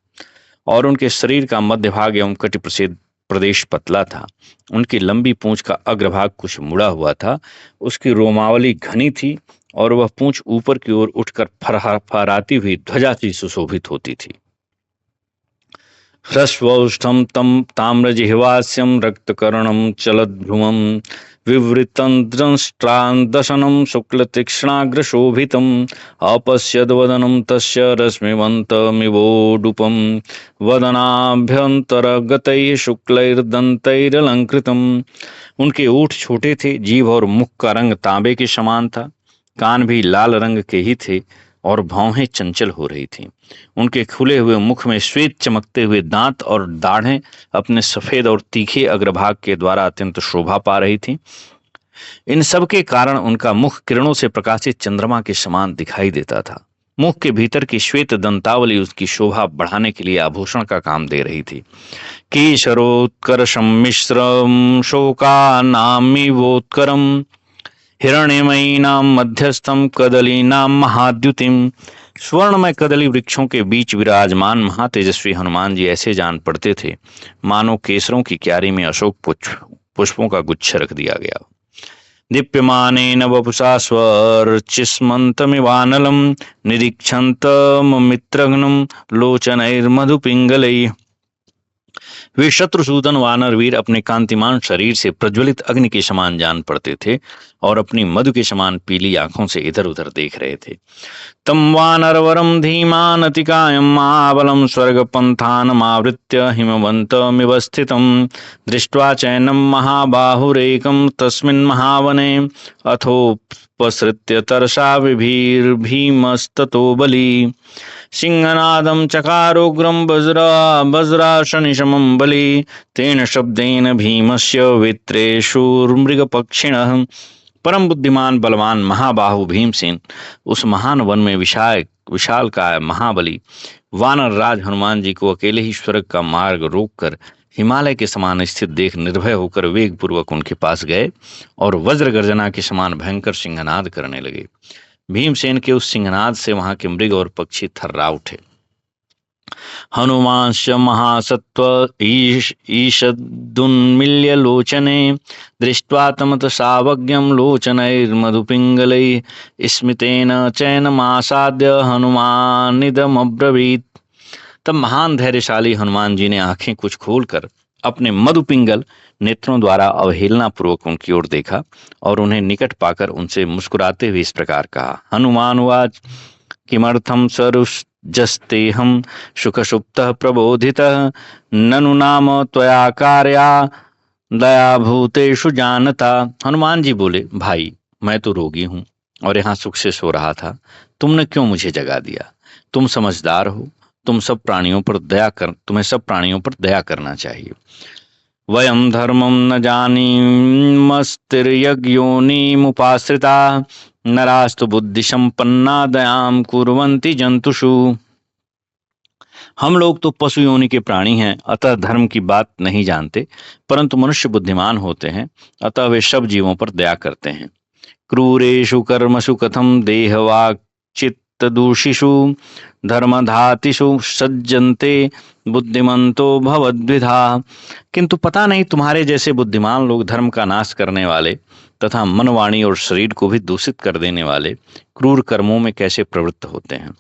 और उनके शरीर का मध्य भाग एवं कटि प्रदेश पतला था। उनकी लंबी पूंछ का अग्रभाग कुछ मुड़ा हुआ था, उसकी रोमावली घनी थी और वह पूंछ ऊपर की ओर उठकर फहराती हुई ध्वजा से सुशोभित होती थी। ह्रस्वौष्ठम तम ताम्रजिह्वास्यम रक्तकर्णम चलद्भ्रुमं विवृतं दंष्ट्रान्दशनं शुक्लतीक्ष्णाग्रशोभितम् अपश्यद्वदनं तस्य रश्मिवन्तमिवोडुपं वदनाभ्यन्तरगतैः शुक्लैर्दन्तैरलंकृतम्। उनके ओठ छोटे थे, जीभ और मुख का रंग तांबे के समान था, कान भी लाल रंग के ही थे और भौहें चंचल हो रही थीं। उनके खुले हुए मुख में श्वेत चमकते हुए दांत और दाढ़ें अपने सफेद और तीखे अग्रभाग के द्वारा अत्यंत शोभा पा रही थीं। इन सब के कारण उनका मुख किरणों से प्रकाशित चंद्रमा के समान दिखाई देता था। मुख के भीतर की श्वेत दंतावली उसकी शोभा बढ़ाने के लिए आभूषण का काम दे रही थी। केशरोत्कर्षमिश्रम शोकानामिवोत्करम हिरण्यमयीनां मध्यस्थम कदलीनां महाद्युतिम। स्वर्णमय कदली वृक्षों के बीच विराजमान महातेजस्वी हनुमान जी ऐसे जान पड़ते थे मानो केसरों की क्यारी में अशोक पुष्पों का गुच्छ रख दिया गया। दीप्यमानेन वपुषा स्वर्चिस्मन्तमिवानलं निरीक्षन्तममित्रघ्नं लोचनैर्मधुपिङ्गलैः। वे शत्रुसूदन वानर वीर अपने कांतिमान शरीर से प्रज्वलित अग्नि के समान जान पड़ते थे और अपनी मधु के समान पीली आंखों से इधर उधर देख रहे थे। तम वानरवरम धीमानतिकायं महाबलं स्वर्गपन्थानमावृत्य हिमवन्तमिव स्थितं दृष्ट्वा चैनं महाबाहुरेकं तस्मिन् महावने अथोपसृत्य तरसा विभीर्भीमस्ततो बली सिंहनादं चकारोग्रं वज्राशनिशमं बली तेन शब्देन भीमस्य वित्रेषुर्मृगपक्षिणः। परम बुद्धिमान बलवान महाबाहु भीमसेन उस महान वन में विशालकाय महाबली वानर राज हनुमान जी को अकेले ही स्वर्ग का मार्ग रोककर हिमालय के समान स्थित देख निर्भय होकर वेग पूर्वक उनके पास गए और वज्र गर्जना के समान भयंकर सिंहनाद करने लगे। भीमसेन के उस सिंहनाद से वहां के मृग और पक्षी थर्रा उठे। हनुमांश महासत्व ईषदुन्मील्य लोचने दृष्ट्वा तमत सावज्ञं लोचनैर्मधुपिङ्गलैः स्मितेन चैनमासाद्य हनुमानिदमब्रवीत्। तब महान धैर्यशाली हनुमान जी ने आंखें कुछ खोलकर अपने मधुपिंगल नेत्रों द्वारा अवहेलना पूर्वक उनकी ओर देखा और उन्हें निकट पाकर उनसे मुस्कुराते हुए इस प्रकार कहा। हनुमानुवाच किमर्थं सरुजस्तेहं सुखसुप्तः प्रबोधितः ननु नाम त्वया कार्या दयाभूतेषु जानता। हनुमान जी बोले, भाई मैं तो रोगी हूँ और यहाँ सुख से सो रहा था, तुमने क्यों मुझे जगा दिया? तुम समझदार हो, तुम्हें सब प्राणियों पर दया करना चाहिए। वयम धर्मम न जानीमस्तिर्यज्ञोनिमुपाश्रिता नरास्तु बुद्धि संपन्ना दयाम कुर्वन्ति जंतुषु। हम लोग तो पशु योनि के प्राणी हैं, अतः धर्म की बात नहीं जानते, परंतु मनुष्य बुद्धिमान होते हैं, अतः वे सब जीवों पर दया करते हैं। क्रूरेषु कर्मसु कथम देहवाक् चित्तदूषिषु धर्मधातिषु सज्जन्ते बुद्धिमंतो भवद्विधा। किंतु पता नहीं तुम्हारे जैसे बुद्धिमान लोग धर्म का नाश करने वाले तथा मन, वाणी और शरीर को भी दूषित कर देने वाले क्रूर कर्मों में कैसे प्रवृत्त होते हैं।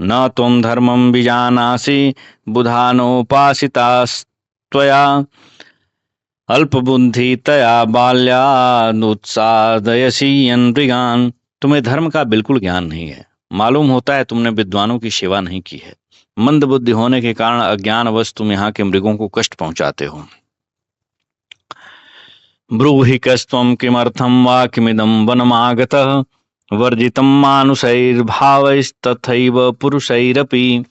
न त्वं धर्मं विजानासि बुधानोपासितास्त्वया अल्पबुद्धि तया बाल्यानुत्सादयसि यन्मृगान्। तुम्हें धर्म का बिल्कुल ज्ञान नहीं है, मालूम होता है तुमने विद्वानों की सेवा नहीं की है। मंद बुद्धि होने के कारण अज्ञानवश तुम यहाँ के मृगों को कष्ट पहुंचाते हो। ब्रूहि कस्त्वं किमर्थं वा किमिदं वनमागतः वर्जितं मानुषैर्भावैस्तथैव पुरुषैरपि।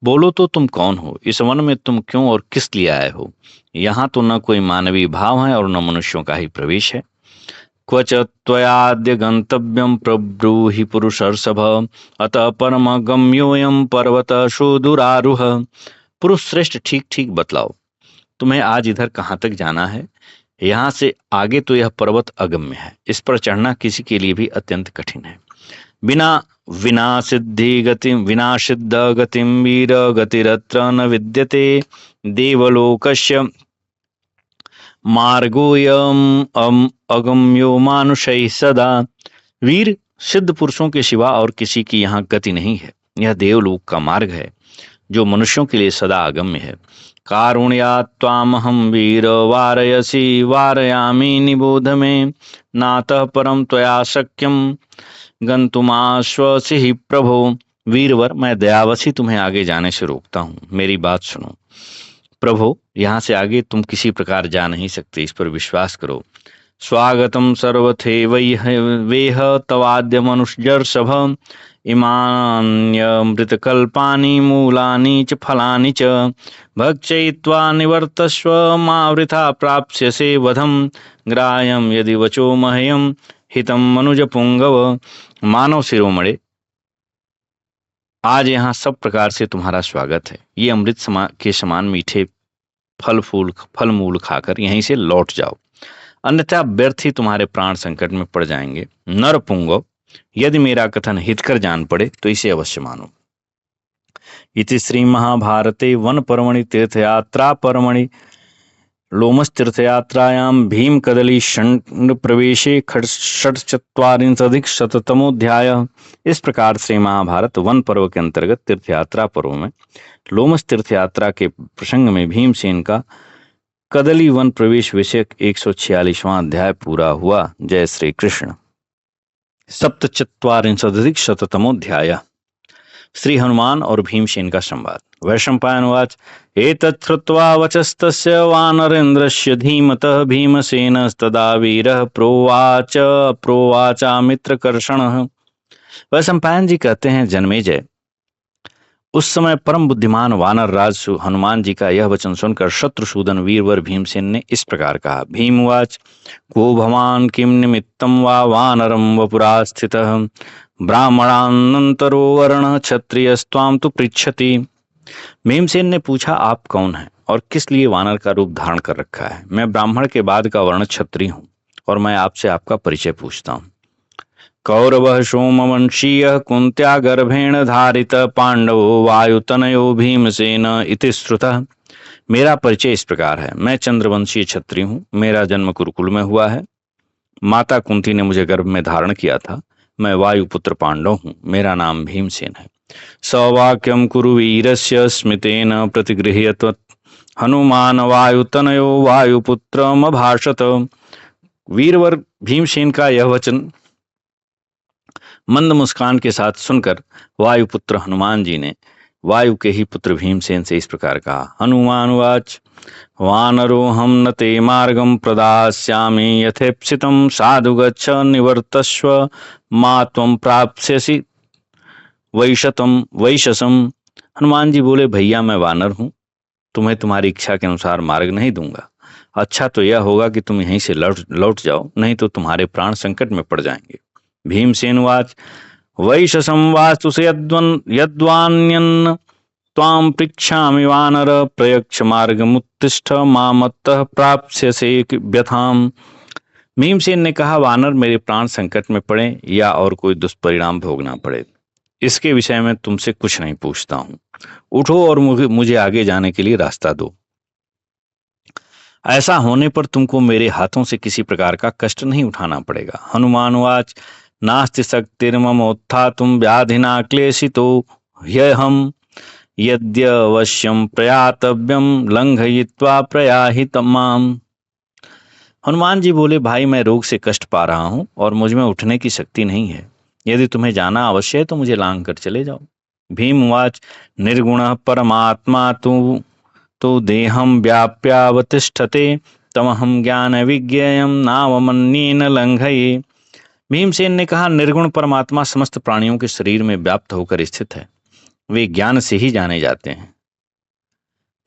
बोलो तो तुम कौन हो? इस वन में तुम क्यों और किस लिए आए हो? यहाँ तो न कोई मानवीय भाव है और न मनुष्यों का ही प्रवेश है। क्वच त्वयाद्य गंतव्यं प्रब्रूहि पुरुषर्षभ अतः परम गम्योऽयं पर्वत सुदूरारुह। पुरुष श्रेष्ठ, ठीक ठीक बतलाओ, तुम्हें आज इधर कहाँ तक जाना है? यहाँ से आगे तो यह पर्वत अगम्य है, इस पर चढ़ना किसी के लिए भी अत्यंत कठिन है। विना सिद्ध गतिं वीर गतिरत्र न विद्यते देवलोकस्य मार्गोऽयम् अगम्यो मानुषैः सदा। वीर, सिद्ध पुरुषों के सिवा और किसी की यहाँ गति नहीं है। यह देवलोक का मार्ग है जो मनुष्यों के लिए सदा अगम्य है। कारुण्यात् त्वामहं वीर वारयसि वारयामि निबोध मे नातः परम त्वया शक्यं गन्तुमाश्वसि हि प्रभो। वीरवर, मैं दयावशी तुम्हें आगे जाने से रोकता हूँ, मेरी बात सुनो। प्रभो, यहाँ से आगे तुम किसी प्रकार जा नहीं सकते, इस पर विश्वास करो। स्वागतम सर्वथे वेह तवाद्य मनुष्यर्षभ इमान्यमृतकल्पानि मूलानि च फलानि च भक्षयित्वा निवर्तस्व मा वृथा प्राप्स्यसे वधम ग्राह्यं यदि वचो मह्यं हितं मनुज पुंगव। मानव शिरोमणे, आज यहाँ सब प्रकार से तुम्हारा स्वागत है। ये अमृत के समान मीठे फल मूल खाकर यहीं से लौट जाओ, अन्यथा व्यर्थ ही तुम्हारे प्राण संकट में पड़ जाएंगे। नर पुंगव, यदि मेरा कथन हितकर जान पड़े तो इसे अवश्य मानो। इति श्री महाभारते वन पर्वणि तीर्थयात्रा पर्वणि लोमस्तीर्थयात्रायां भीम कदली षण्ड प्रवेशे षट्चत्वारिंशदधिक शततमोध्याय। इस प्रकार से महाभारत वन पर्व के अंतर्गत तीर्थयात्रा पर्व में लोमस तीर्थयात्रा के प्रसंग में भीमसेन का कदली वन प्रवेश विषयक 146वां अध्याय पूरा हुआ। जय श्री कृष्ण। सप्तचत्वारिंशदधिक शततमोध्याय। श्री हनुमान और भीमसेन का संवाद। वैशंपायनवाच एतत् श्रुत्वा वचस्तस्य वानरेन्द्रस्य धीमतः भीमसेनस्तदा वीरः प्रोवाचामित्रकर्षणः। वैशंपायन जी कहते हैं, जन्मेजय, उस समय परम बुद्धिमान वानर राज हनुमान जी का यह वचन सुनकर शत्रुसूदन वीरवर भीमसेन ने इस प्रकार कहा। भीमवाच को भवान किम निमित्तं वा वानरं वपुरा स्थितः ब्राह्मणानंतरो वर्ण क्षत्रियस्त्वां तु पृच्छति। भीमसेन ने पूछा, आप कौन हैं और किस लिए वानर का रूप धारण कर रखा है? मैं ब्राह्मण के बाद का वर्ण क्षत्रिय हूं और मैं आपसे आपका परिचय पूछता हूं। कौरव सोमवंशीय कुंत्या गर्भेण धारित पांडवो वायुतनयो भीमसेन इति श्रुतः। मेरा परिचय इस प्रकार है। मैं चंद्रवंशीय क्षत्रिय हूं। मेरा जन्म कुरुकुल में हुआ है। माता कुंती ने मुझे गर्भ में धारण किया था। मैं वायुपुत्र पांडव हूं। मेरा नाम भीमसेन है। सवाक्यम कुरु वीरस्य स्मितेन प्रतिगृह्यत हनुमान वायुतनयो वायुपुत्रमभाषत। वीरवर भीमसेन का यह वचन मंद मुस्कान के साथ सुनकर वायुपुत्र हनुमान जी ने वायु के ही पुत्र भीमसेन से इस प्रकार कहा। हनुमानुवाच वानरोऽहं न ते मार्गं प्रदास्यामि यथेप्सितं साधु गच्छ निवर्तस्व मा त्वं प्राप्स्यसि वैशसम। हनुमान जी बोले, भैया मैं वानर हूं, तुम्हें तुम्हारी इच्छा के अनुसार मार्ग नहीं दूंगा। अच्छा तो यह होगा कि तुम यहीं से लौट जाओ, नहीं तो तुम्हारे प्राण संकट में पड़ जाएंगे। भीमसेनवाच वैशसं वास्तुसे यद्वान्यन् त्वां पृच्छामि वानर प्रयच्छ मार्गमुत्तिष्ठ मामत्तः प्राप्स्यसे व्यथाम्। भीमसेन ने कहा, वानर मेरे प्राण संकट में पड़े या और कोई दुष्परिणाम भोगना पड़े, इसके विषय में तुमसे कुछ नहीं पूछता हूं। उठो और मुझे आगे जाने के लिए रास्ता दो। ऐसा होने पर तुमको मेरे हाथों से किसी प्रकार का कष्ट नहीं उठाना पड़ेगा। हनुमानुवाच नास्ति शक्तिर्ममोत्थातुं व्याधिना क्लेशितो ह्यहम् यद्यवश्यं प्रयातव्यं लंघयित्वा प्रयाहित माम। हनुमान जी बोले, भाई मैं रोग से कष्ट पा रहा हूं और मुझ में उठने की शक्ति नहीं है। यदि तुम्हें जाना अवश्य है तो मुझे लांघ कर चले जाओ। भीमवाच निर्गुणः परमात्मा तो देहं व्याप्यावतिष्ठते तमहं ज्ञान विज्ञेयं नावमन्येन लंघये। भीमसेन ने कहा, निर्गुण परमात्मा समस्त प्राणियों के शरीर में व्याप्त होकर स्थित है। वे ज्ञान से ही जाने जाते हैं।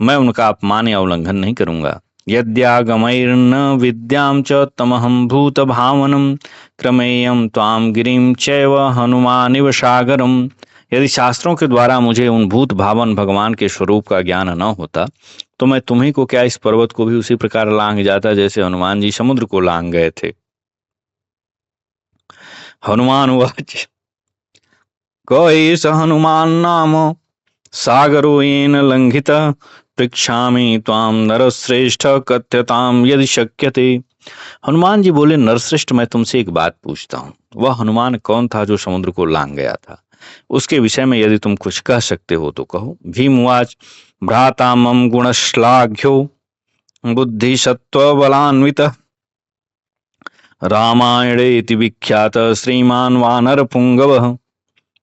मैं उनका अपमान या उल्लंघन नहीं करूंगा। यद्यागमैर्न विद्यां च तमहं भूत भावनम क्रमेयं त्वां गिरिं चैव हनुमानिव सागरम। यदि शास्त्रों के द्वारा मुझे उन भूत भावन भगवान के स्वरूप का ज्ञान न होता तो मैं तुम्ही को क्या, इस पर्वत को भी उसी प्रकार लांघ जाता जैसे हनुमान जी समुद्र को लांघ गए थे। हनुमानुवाच क एष हनुमान नाम सागरो येन लंघितः पृच्छामि त्वां नरश्रेष्ठ कथ्यताम यदि शक्यते। हनुमान जी बोले, नरश्रेष्ठ मैं तुमसे एक बात पूछता हूँ। वह हनुमान कौन था जो समुद्र को लांघ गया था? उसके विषय में यदि तुम कुछ कह सकते हो तो कहो। भीमवाच भ्राता मम गुणश्लाघ्यो बुद्धि सत्व बलान्वितः रामायणे इति विख्यात श्रीमान वानर पुंगवः।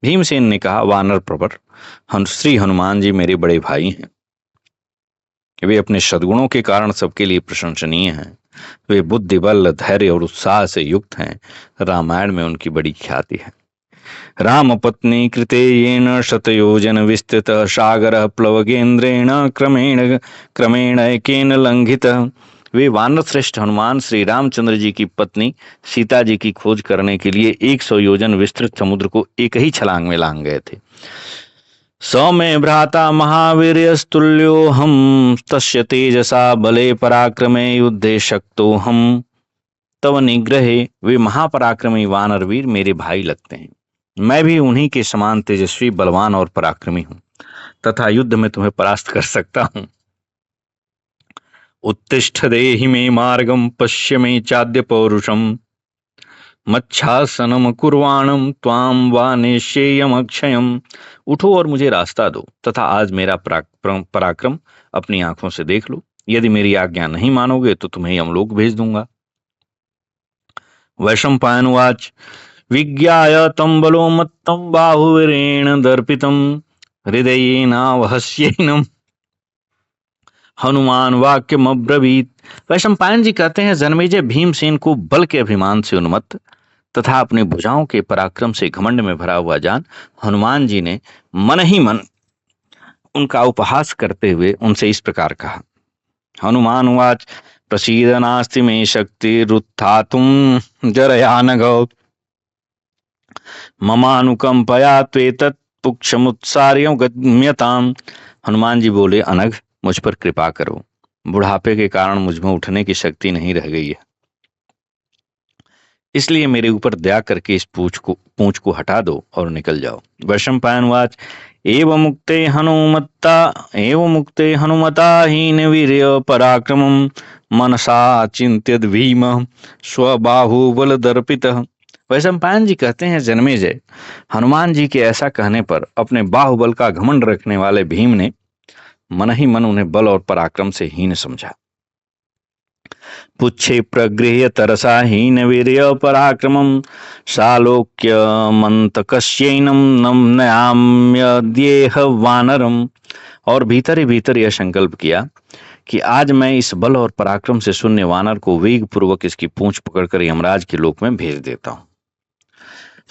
भीमसेन ने कहा, वानर प्रवर श्री हनुमान जी मेरे बड़े भाई हैं। वे अपने सद्गुणों के कारण सबके लिए प्रशंसनीय हैं। वे बुद्धि बल धैर्य और उत्साह से युक्त हैं। रामायण में उनकी बड़ी ख्याति है। राम पत्नी कृते येन शतयोजन विस्तृत सागर प्लवगेन्द्रेण क्रमेण क्रमेण एकेन लंघितः। वे वानर श्रेष्ठ हनुमान श्री रामचंद्र जी की पत्नी सीता जी की खोज करने के लिए 100 योजन विस्तृत समुद्र को एक ही छलांग में लांघ गए थे। सौम्य भ्राता महावीर्यस्तुल्यो हम तस्य तेजसा बले पराक्रमे युद्धे शक्तो हम तव निग्रहे। वे महापराक्रमी वानरवीर मेरे भाई लगते हैं। मैं भी उन्हीं के समान तेजस्वी बलवान और पराक्रमी हूं तथा युद्ध में तुम्हें परास्त कर सकता हूं। उत्तिष्ठ देहि मे मार्गम पश्य मे चाद्य पौरुषम मच्छासनम कुर्वाणम त्वाम वा नेष्येयम अक्षयम। उठो और मुझे रास्ता दो तथा आज मेरा पराक्रम अपनी आंखों से देख लो। यदि मेरी आज्ञा नहीं मानोगे तो तुम्हें यमलोक भेज दूंगा। वैशंपायनुवाच विज्ञाय तं बलो मत्तं बाहुवीरेण दर्पितं हृदयेनावहस्येनं हनुमान वाक्यम अब्रवीत। वैशंपायन जी कहते हैं, जन्मेजय भीमसेन को बल के अभिमान से उन्मत्त तथा अपनी भुजाओं के पराक्रम से घमंड में भरा हुआ जान हनुमान जी ने मन ही मन उनका उपहास करते हुए उनसे इस प्रकार कहा। हनुमान उवाच प्रसीद नास्ति मे शक्ति रुत्थातुं जरया नघ ममानुकंपया त्वेतत् पुक्षमुत्सार्य गम्यताम। हनुमान जी बोले, अनघ मुझ पर कृपा करो, बुढ़ापे के कारण मुझ में उठने की शक्ति नहीं रह गई है, इसलिए मेरे ऊपर दया करके इस पूंछ को हटा दो और निकल जाओ। वैशंपायनवाच एवं मुक्ते हनुमता हीन वीर्य पराक्रमं मनसा चिंत्यद भीम स्वबाहुबल दर्पितः। वैशंपायन जी कहते हैं, जन्मेजय हनुमान जी के ऐसा कहने पर अपने बाहुबल का घमंड रखने वाले भीम ने मन ही मन उन्हें बल और पराक्रम से हीन समझा। पुच्छे प्रगृह्य तरसा हीन वीर्य पराक्रमं सालोक्य मंतकस्यैनं नम्नयाम्यद्येह वानरम। और भीतर ही भीतर यह संकल्प किया कि आज मैं इस बल और पराक्रम से शून्य वानर को वेग पूर्वक इसकी पूंछ पकड़कर यमराज के लोक में भेज देता हूं।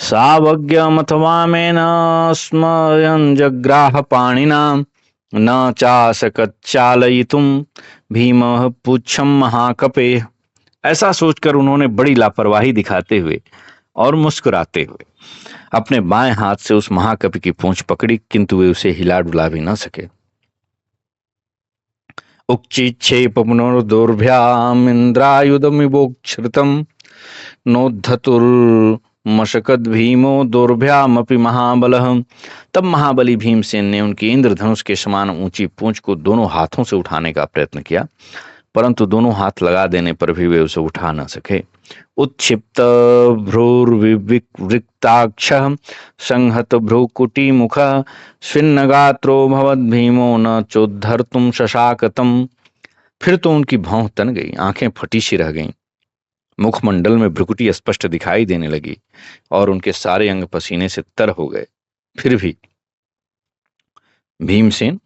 सावज्ञमथवा में न स्मयं जग्राह पाणिना न चासकच्चालयितुं भीमः पुच्छम महाकपे। ऐसा सोचकर उन्होंने बड़ी लापरवाही दिखाते हुए और मुस्कुराते हुए अपने बाएं हाथ से उस महाकपि की पूंछ पकड़ी, किंतु वे उसे हिला डुला भी न सके। उच्चिक्षेप पुनर्दुर्भ्याम इंद्रायुधमिवोच्छ्रितम् नोद्धतुर्मशकद भीमो दुर्भ्यामपि महाबलः। तब महाबली भीमसेन ने उनकी इंद्रधनुष के समान ऊंची पूंछ को दोनों हाथों से उठाने का प्रयत्न किया, परंतु दोनों हाथ लगा देने पर भी वे उसे उठा न सके। उत्क्षिप्त भ्रूर्विवृक्ताक्ष संहत भ्रूकुटी मुख स्विन्नगात्रो भवद भीमो न चोद्धर्तुं शशाकतम। फिर तो उनकी भौं तन गई, आंखें फटी सी रह गईं, मुखमंडल में भ्रुकुटी स्पष्ट दिखाई देने लगी और उनके सारे अंग पसीने से तर हो गए। फिर भी भीमसेन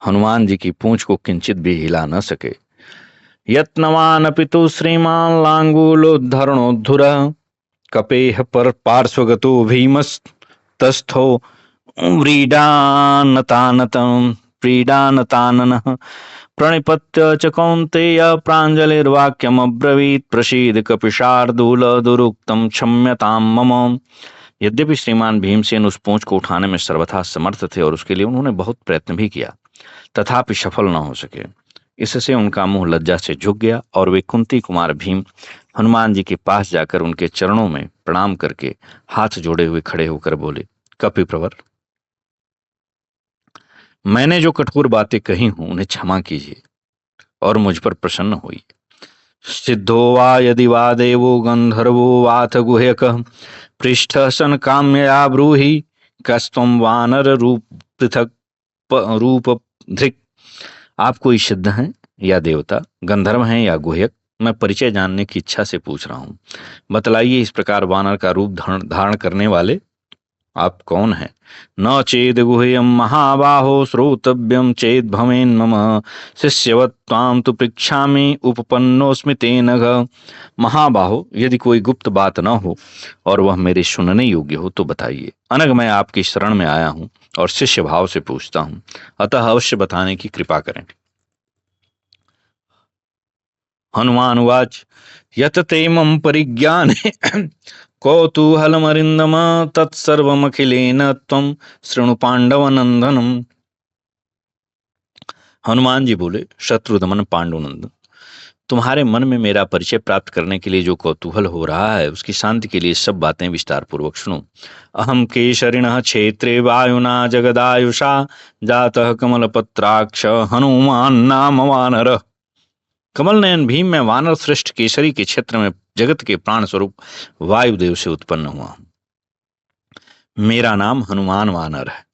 हनुमान जी की पूंछ को किंचित भी हिला न सके। यत्नवानपि तु श्रीमान् लांगूलोद्धरणोद्धुरः कपेह पर पार्श्वगतो भीमस्तस्थो व्रीडानताननः प्रणिपत्य च कौन्तेय प्राञ्जलिर्वाक्यमब्रवीत् प्रसीद कपिशार्दूल दुरुक्तं क्षम्यतां मम। यद्यपि श्रीमान भीमसेन उस पूंछ को उठाने में सर्वथा समर्थ थे और उसके लिए उन्होंने बहुत प्रयत्न भी किया, तथापि सफल न हो सके। इससे उनका मुंह लज्जा से झुक गया और वे कुंती कुमार भीम हनुमान जी के पास जाकर उनके चरणों में प्रणाम करके हाथ जोड़े हुए खड़े होकर बोले, कपि प्रवर, मैंने जो कठोर बातें कही हूं उन्हें क्षमा कीजिए और मुझ पर प्रसन्न होइए। सिद्धो वा यदि वा देवो गंधर्वो वाथ गुह्यकः पृष्ठ सन काम्यया ब्रूहि कस्त्वं वानर रूप पृथक रूप धृक्। आप कोई सिद्ध हैं या देवता, गंधर्व हैं या गुह्यक, मैं परिचय जानने की इच्छा से पूछ रहा हूं। बतलाइए, इस प्रकार वानर का रूप धारण करने वाले आप कौन हैं? न चेद गुह्यम महाबाहो श्रोतव्यम चेद भवेन मम शिष्यवत् त्वां तु पृच्छामि उपपन्नोस्मि तेन घ। महाबाहो, यदि कोई गुप्त बात न हो और वह मेरे सुनने योग्य हो तो बताइए। अनग मैं आपकी शरण में आया हूं और शिष्य भाव से पूछता हूं, अतः अवश्य बताने की कृपा करें। हनुमानुवाच यत ते मम परिज्ञाने कौतूहलमरिन्दम तत्सर्वमखिलेन त्वं शृणु पांडवनंदनम। हनुमान जी बोले, शत्रुदमन पांडुनंदन, तुम्हारे मन में मेरा परिचय प्राप्त करने के लिए जो कौतूहल हो रहा है उसकी शांति के लिए सब बातें विस्तार पूर्वक सुनो। अहम केशरिणः क्षेत्रे वायुना जगदायुषा जातः कमलपत्राक्ष हनुमान नाम वानरः। कमल नयन भीम में वानर श्रेष्ठ केसरी के क्षेत्र में जगत के प्राण स्वरूप वायुदेव से उत्पन्न हुआ। मेरा नाम हनुमान वानर है।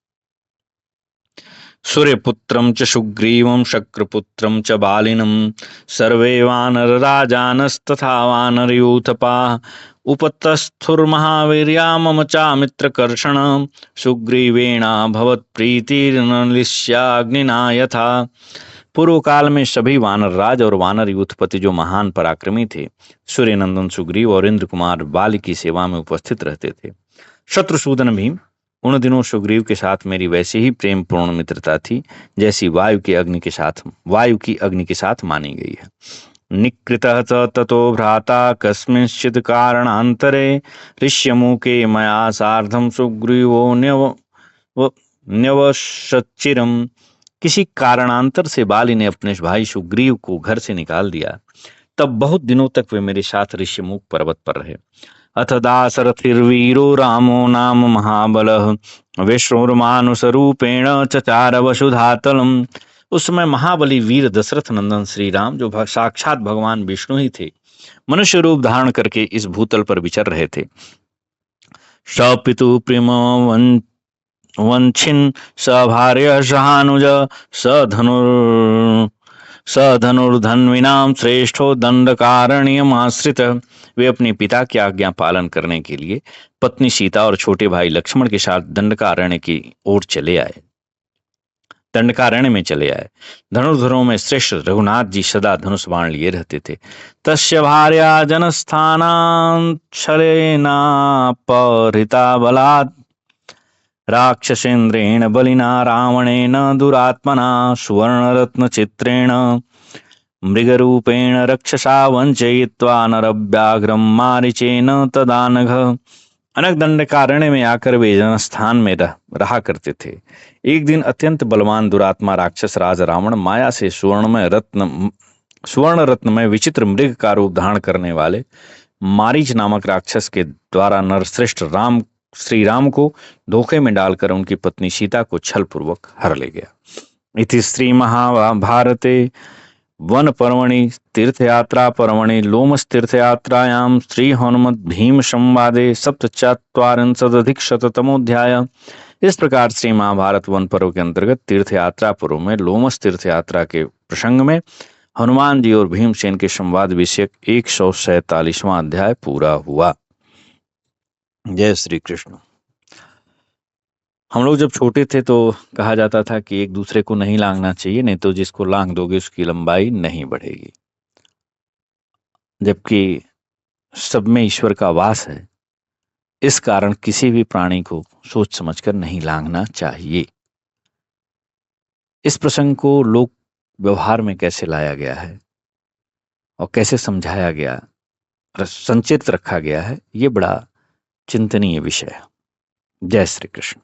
सूर्यपुत्रं च सुग्रीवं शक्रपुत्रं च बालिनं सर्वे वानर राजानस्तथा वानरयूथपाः उपतस्थुर्महावीर्या मम चामित्रकर्षण सुग्रीवेणा भवत्प्रीतिर्नलिष्याग्निना यथा। पूर्व काल में सभी वानर राज और वानर यूथपति जो महान पराक्रमी थे, सूर्यनंदन सुग्रीव और इंद्र कुमार बाली की सेवा में उपस्थित रहते थे। शत्रुसूदन भीम, उन दिनों सुग्रीव के साथ मेरी वैसी ही प्रेम पूर्ण मित्रता थी जैसी वायु की अग्नि के साथ मानी गई है। निकृतः च ततो भ्राता कस्मिंश्चित् कारणान्तरे ऋष्यमुखे मया सार्धं सुग्रीवो न्यवशच्चिरम्। किसी कारणांतर से बाली ने अपने भाई सुग्रीव को घर से निकाल दिया। तब बहुत दिनों तक वे मेरे साथ ऋष्यमुख पर्वत पर रहे। अथ दाशरथिर्वीरो रामो नाम महाबलः विष्णुर्मानुषरूपेण चचार वसुधातलम्। उस समय महाबली वीर दशरथ नंदन श्री राम, जो साक्षात भगवान विष्णु ही थे, मनुष्य रूप धारण करके इस भूतल पर विचर रहे थे। सपितु प्रेम वंछिन स भार्य सहानुज स धनुर्धन्विनाम श्रेष्ठो दंडकारण्यमाश्रित। वे अपने पिता की आज्ञा पालन करने के लिए पत्नी सीता और छोटे भाई लक्ष्मण के साथ दंडकारण्य की ओर चले आए। दंडकारण्य में चले आए। धनुर्धरों में श्रेष्ठ रघुनाथ जी सदा धनुष बाण लिए रहते थे। तस्य भार्या जनस्थानाक्षलेनापहृता बलात् राक्षसेन्द्रेण बलिना रावणेन दुरात्मना सुवर्णरत्न चित्रेण मृगरूपेण रक्षसा वंचयित्वा नरव्याघ्रम मारीचेन तदानघ। अनक दंडकारण्य में आकर वे जनस्थान में रहा करते थे। एक दिन अत्यंत बलवान दुरात्मा राक्षस राज रावण माया से सुवर्ण रत्न में विचित्र मृग का रूप धारण करने वाले मारीच नामक राक्षस के द्वारा नरश्रेष्ठ श्री राम को धोखे में डालकर उनकी पत्नी सीता को छल पूर्वक हर ले गया। इति श्री महाभारते वन पर्वणि तीर्थयात्रा पर्वणि लोमस तीर्थयात्रायां श्री हनुमत भीम संवादे सप्तचत्वारिंशदधिकशततमोऽध्याय। इस प्रकार श्री महाभारत वन पर्व के अंतर्गत तीर्थयात्रा पर्व में लोमस तीर्थयात्रा के प्रसंग में हनुमान जी और भीमसेन के संवाद विषयक 147वां अध्याय पूरा हुआ। जय श्री कृष्ण। हम लोग जब छोटे थे तो कहा जाता था कि एक दूसरे को नहीं लांघना चाहिए, नहीं तो जिसको लांघ दोगे उसकी लंबाई नहीं बढ़ेगी। जबकि सब में ईश्वर का वास है, इस कारण किसी भी प्राणी को सोच समझकर नहीं लांघना चाहिए। इस प्रसंग को लोक व्यवहार में कैसे लाया गया है और कैसे समझाया गया, संचित रखा गया है, ये बड़ा चिंतनीय विषय है। जय श्री कृष्ण।